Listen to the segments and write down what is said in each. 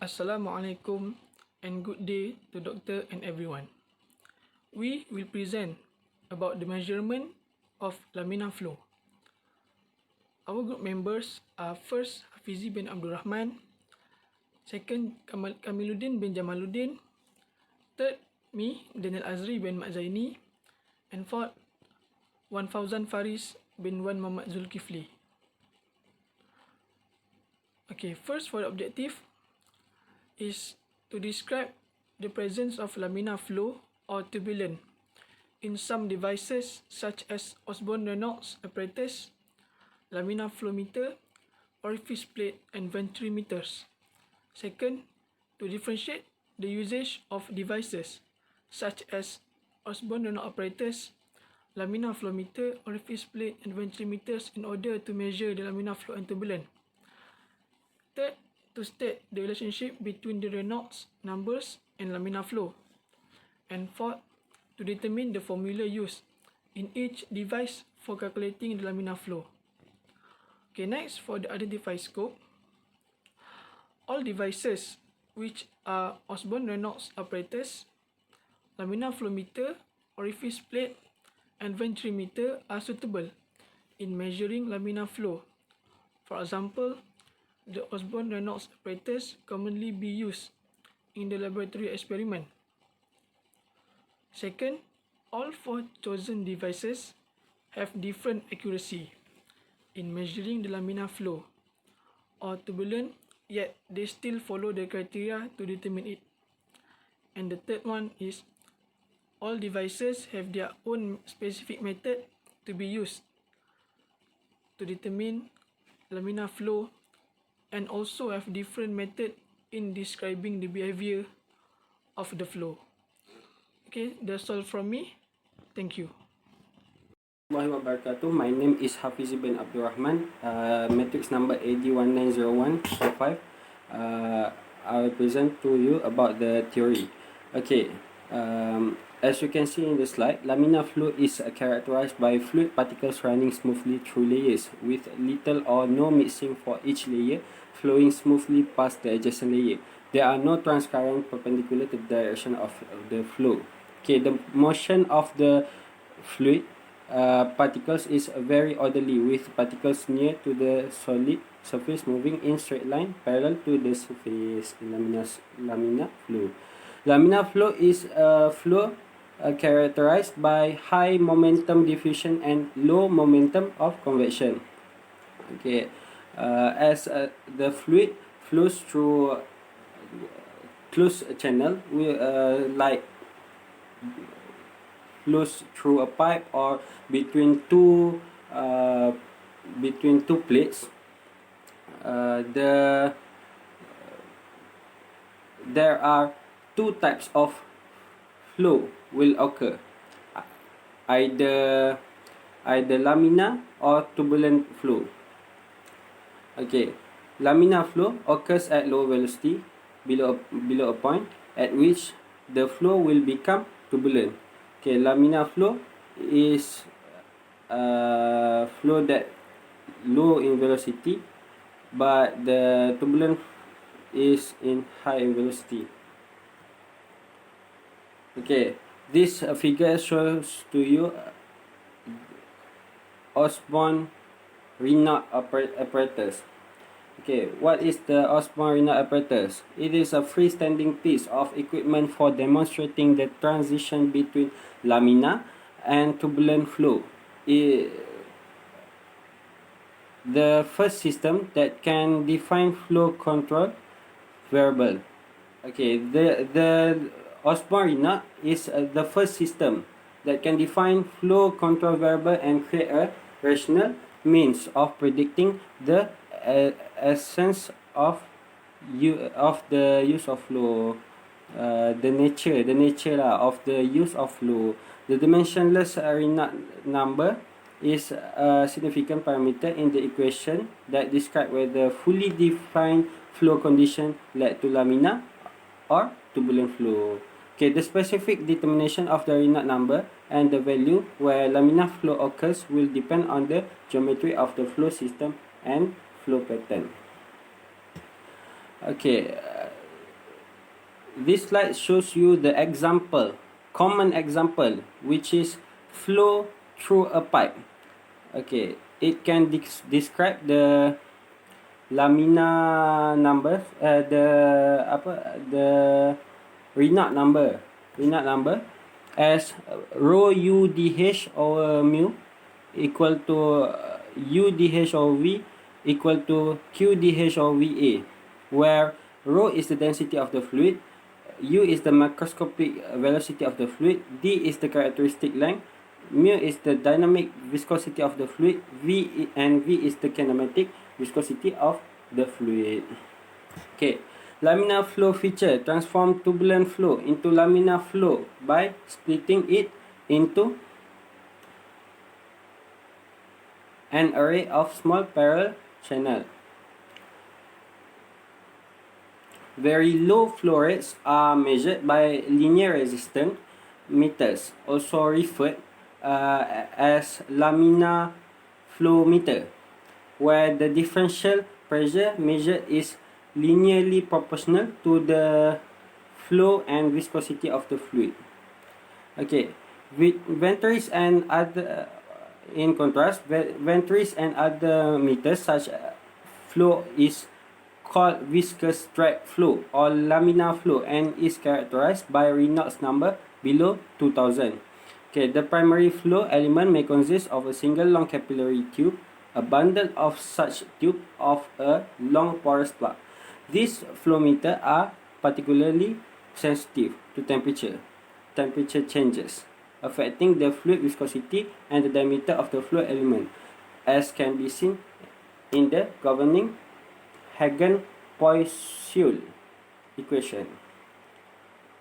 Assalamualaikum and good day to doctor and everyone. We will present about the measurement of laminar flow. Our group members are first Hafizi bin Abdul Rahman, second Kamiluddin bin Jamaluddin, third me Daniel Azri bin Mat Zaini, and fourth Wan Fauzan Faris bin Wan Muhammad Zulkifli. Okay, first for the objective is to describe the presence of laminar flow or turbulence in some devices such as Osborne-Reynolds apparatus, laminar flow meter, orifice plate and ventrimeters. Second, to differentiate the usage of devices such as Osborne-Reynolds apparatus, laminar flow meter, orifice plate and ventrimeters in order to measure the laminar flow and turbulence. Third, to state the relationship between the Reynolds numbers and laminar flow. And fourth, to determine the formula used in each device for calculating the laminar flow. Okay, next for the identify scope. All devices which are Osborne-Reynolds apparatus, laminar flow meter, orifice plate, and ventrimeter are suitable in measuring laminar flow. For example, the Osborne-Reynolds apparatus commonly be used in the laboratory experiment. Second, all four chosen devices have different accuracy in measuring the laminar flow or turbulence, yet they still follow the criteria to determine it. And the third one is all devices have their own specific method to be used to determine laminar flow and also have different method in describing the behavior of the flow. Okay, that's all from me. Thank you. Wabarakatuh. My name is Hafizi bin Abdul Rahman, matrix number AD190145. I will present to you about the theory. Okay, as you can see in the slide, laminar flow is characterized by fluid particles running smoothly through layers with little or no mixing for each layer, flowing smoothly past the adjacent layer. There are no transcurrent perpendicular to the direction of the flow. Okay, the motion of the fluid particles is very orderly, with particles near to the solid surface moving in straight line parallel to the surface. Laminar flow. Laminar flow is a flow characterized by high momentum diffusion and low momentum of convection. Okay, as the fluid flows through closed channel, like flows through a pipe or between two plates. There are two types of flow will occur, either laminar or turbulent flow. Okay, laminar flow occurs at low velocity below a point at which the flow will become turbulent. Okay, laminar flow is flow that low in velocity, but the turbulent is in high in velocity. Okay, this figure shows to you Osborne-Reynolds apparatus. Okay, what is the Osborne-Reynolds apparatus? It is a freestanding piece of equipment for demonstrating the transition between laminar and turbulent flow. The first system that can define flow control variable. Okay, the Osborne-Reynolds is the first system that can define flow control variable and create a rational means of predicting the essence of the use of flow, the nature of the use of flow. The dimensionless Reynolds number is a significant parameter in the equation that describe whether fully defined flow condition led to laminar or turbulent flow. Okay, the specific determination of the Reynolds number and the value where laminar flow occurs will depend on the geometry of the flow system and flow pattern. Okay, this slide shows you the example, common example, which is flow through a pipe. Okay, it can describe the lamina number, the Reynolds number as rho UDH over mu equal to UDH over V equal to QDH over VA, where rho is the density of the fluid, U is the macroscopic velocity of the fluid, D is the characteristic length, mu is the dynamic viscosity of the fluid, V is the kinematic viscosity of the fluid. Okay, laminar flow feature transform turbulent flow into laminar flow by splitting it into an array of small parallel channels. Very low flow rates are measured by linear resistance meters, also referred as laminar flow meter, where the differential pressure measured is linearly proportional to the flow and viscosity of the fluid. Okay, with Ventris and other, in contrast, Ventris and other meters such flow is called viscous drag flow or laminar flow and is characterized by Reynolds number below 2000. Okay, the primary flow element may consist of a single long capillary tube, a bundle of such tube of a long porous plug. These flow meters are particularly sensitive to temperature changes, affecting the fluid viscosity and the diameter of the flow element, as can be seen in the governing Hagen-Poiseuille equation.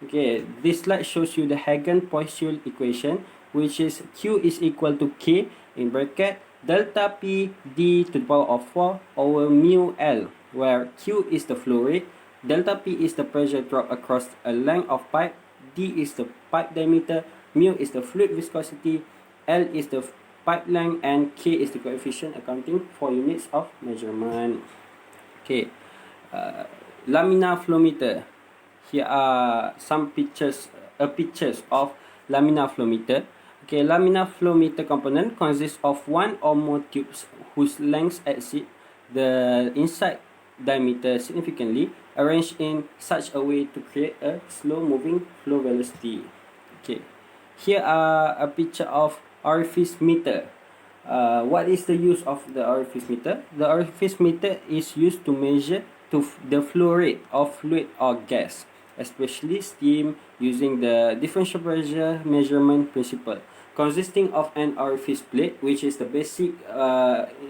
Okay, this slide shows you the Hagen-Poiseuille equation, which is Q is equal to K in bracket delta P d to the power of 4 over mu L, where Q is the flow rate, delta P is the pressure drop across a length of pipe, D is the pipe diameter, mu is the fluid viscosity, L is the pipe length, and K is the coefficient accounting for units of measurement. Okay, laminar flow meter. Here are some pictures of laminar flow meter. Okay, laminar flow meter component consists of one or more tubes whose lengths exceed the inside diameter significantly, arranged in such a way to create a slow-moving flow velocity. Okay, here are a picture of orifice meter. What is the use of the orifice meter? The orifice meter is used to measure the flow rate of fluid or gas, especially steam, using the differential pressure measurement principle, consisting of an orifice plate, which is the basic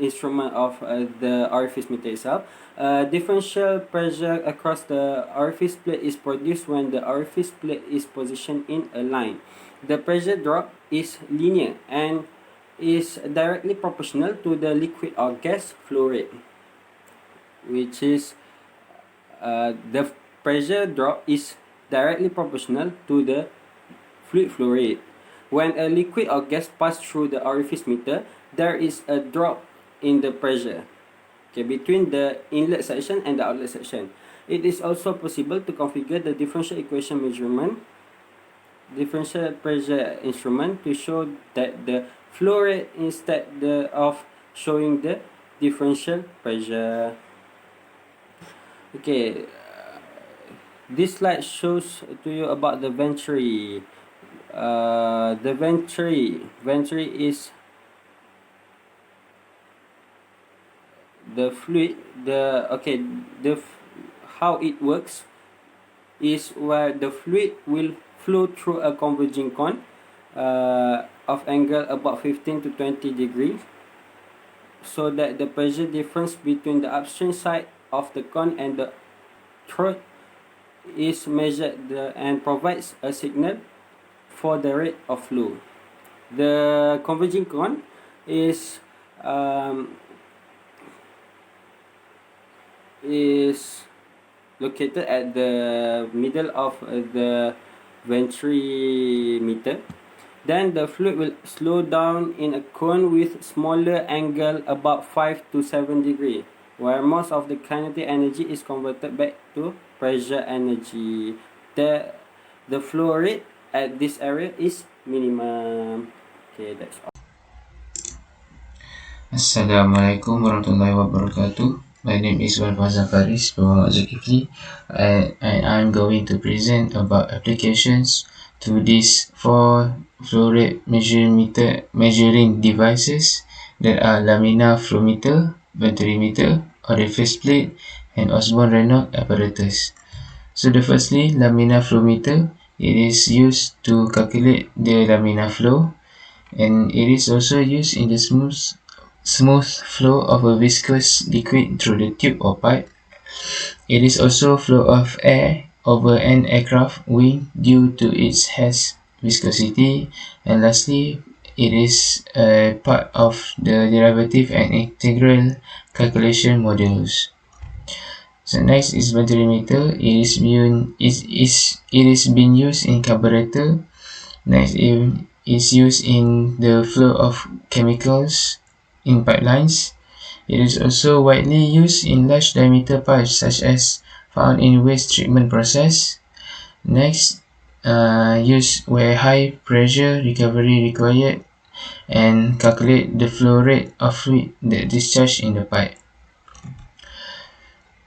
instrument of the orifice meter itself. Differential pressure across the orifice plate is produced when the orifice plate is positioned in a line. The pressure drop is linear and is directly proportional to the liquid or gas flow rate, which is the pressure drop is directly proportional to the fluid flow rate. When a liquid or gas pass through the orifice meter, there is a drop in the pressure, okay, between the inlet section and the outlet section. It is also possible to configure the differential pressure instrument to show that the flow rate instead of showing the differential pressure. Okay, this slide shows to you about the venturi. The venturi is the fluid. How it works is where the fluid will flow through a converging cone of angle about 15 to 20 degrees, so that the pressure difference between the upstream side of the cone and the throat is measured and provides a signal for the rate of flow. The converging cone is located at the middle of the venturi meter. Then the fluid will slow down in a cone with smaller angle about 5 to 7 degrees, where most of the kinetic energy is converted back to pressure energy. the flow rate at this area is minimum. Okay, that's all. Assalamualaikum warahmatullahi wabarakatuh. My name is Walfazan Faris Muhammad Zulkifli, and I'm going to present about applications to these four flow rate measuring devices that are laminar flow meter, venturimeter, orifice plate, and Osborne-Reynolds apparatus. So the firstly, laminar flow meter. It is used to calculate the laminar flow, and it is also used in the smooth flow of a viscous liquid through the tube or pipe. It is also flow of air over an aircraft wing due to its has viscosity. And lastly, it is a part of the derivative and integral calculation modules. So next is venturimeter. It is being used in carburetor. Next is used in the flow of chemicals in pipelines. It is also widely used in large diameter pipes such as found in waste treatment process. Next, used where high pressure recovery required and calculate the flow rate of fluid that discharge in the pipe.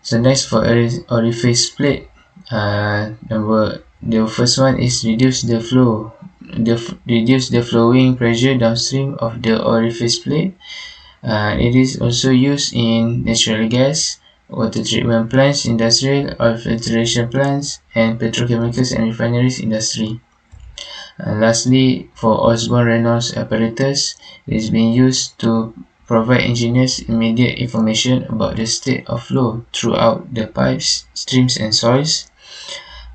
So next for orifice plate, the first one is reduce the flowing pressure downstream of the orifice plate. It is also used in natural gas, water treatment plants, industrial oil filtration plants, and petrochemicals and refineries industry. Lastly, for Osborne-Reynolds apparatus, it is being used to provide engineers immediate information about the state of flow throughout the pipes, streams, and soils.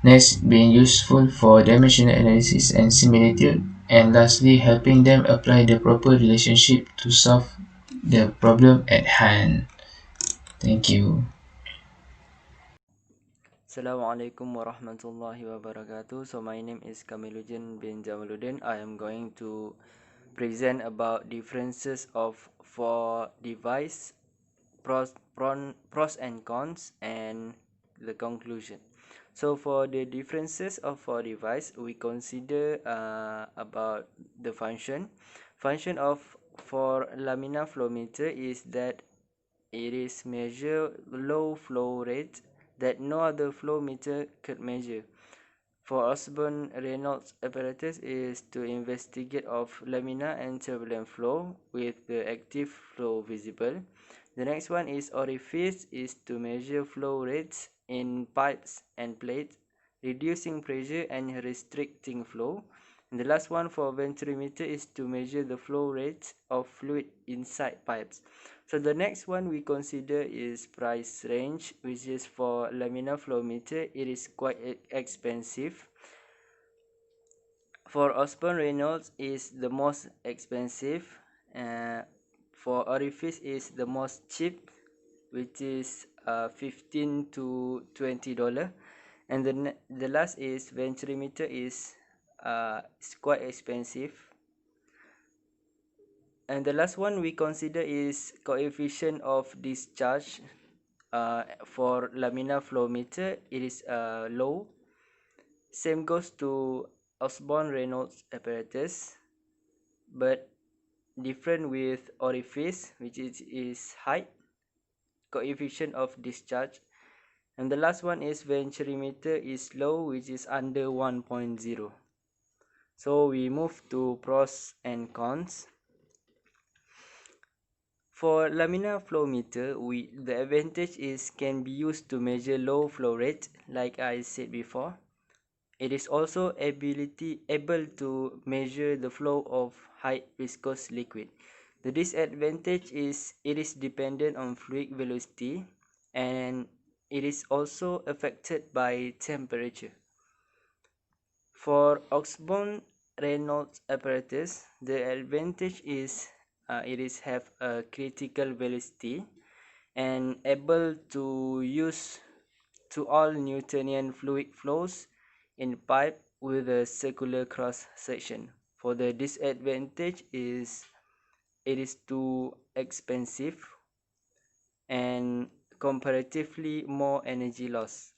Next, being useful for dimensional analysis and similitude. And lastly, helping them apply the proper relationship to solve the problem at hand. Thank you. Assalamualaikum warahmatullahi wabarakatuh. So my name is Kamiluddin bin Jamaluddin. I am going to present about differences of four device, pros and cons, and the conclusion. So for the differences of four device, we consider about the function. Function of for laminar flow meter is that it is measure low flow rate that no other flow meter could measure. For Osborne-Reynolds apparatus is to investigate of laminar and turbulent flow with the active flow visible. The next one is orifice is to measure flow rates in pipes and plates, reducing pressure and restricting flow. And the last one for venturimeter is to measure the flow rates of fluid inside pipes. So the next one we consider is price range, which is for laminar flow meter. It is quite expensive. For Osborne-Reynolds is the most expensive. For orifice is the most cheap, which is $15 to $20. And the last is venturimeter is quite expensive. And the last one we consider is coefficient of discharge. For laminar flow meter, it is low. Same goes to Osborne-Reynolds apparatus, but different with orifice, which is high. Coefficient of discharge. And the last one is venturimeter is low, which is under 1.0. So we move to pros and cons. For laminar flow meter, the advantage is can be used to measure low flow rate, like I said before. It is also able to measure the flow of high viscous liquid. The disadvantage is it is dependent on fluid velocity, and it is also affected by temperature. For Osborne-Reynolds apparatus, the advantage is it is have a critical velocity and able to use to all Newtonian fluid flows in pipe with a circular cross section. For the disadvantage is it is too expensive and comparatively more energy loss.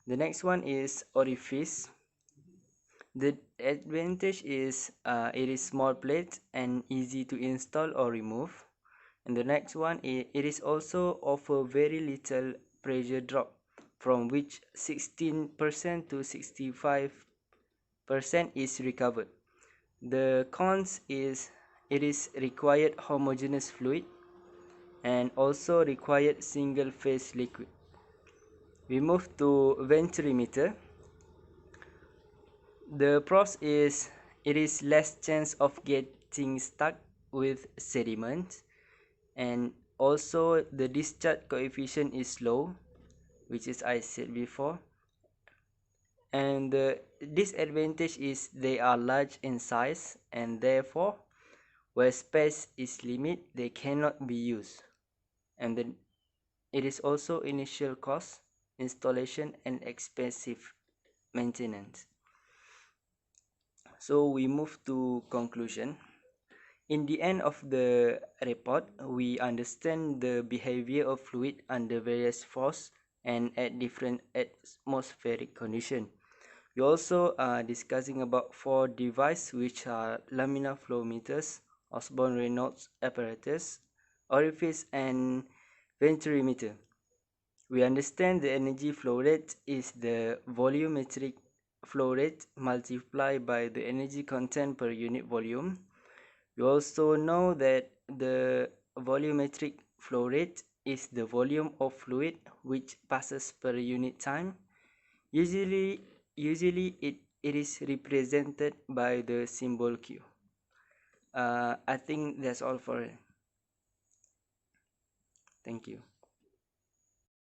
The next one is orifice. The advantage is it is small plate and easy to install or remove. And the next one is it is also offer very little pressure drop, from which 16% to 65% is recovered. The cons is it is required homogeneous fluid and also required single phase liquid. We move to venturimeter. The pros is it is less chance of getting stuck with sediment, and also the discharge coefficient is low, which is I said before. And the disadvantage is they are large in size, and therefore where space is limited they cannot be used. And then it is also initial cost, installation, and expensive maintenance. So we move to conclusion. In the end of the report, we understand the behavior of fluid under various force and at different atmospheric condition. We also are discussing about 4 devices, which are laminar flow meters, Osborne-Reynolds apparatus, orifice, and venturimeter. We understand the energy flow rate is the volumetric flow rate multiplied by the energy content per unit volume. We also know that the volumetric flow rate is the volume of fluid which passes per unit time. Usually it is represented by the symbol Q. I think that's all for it. Thank you.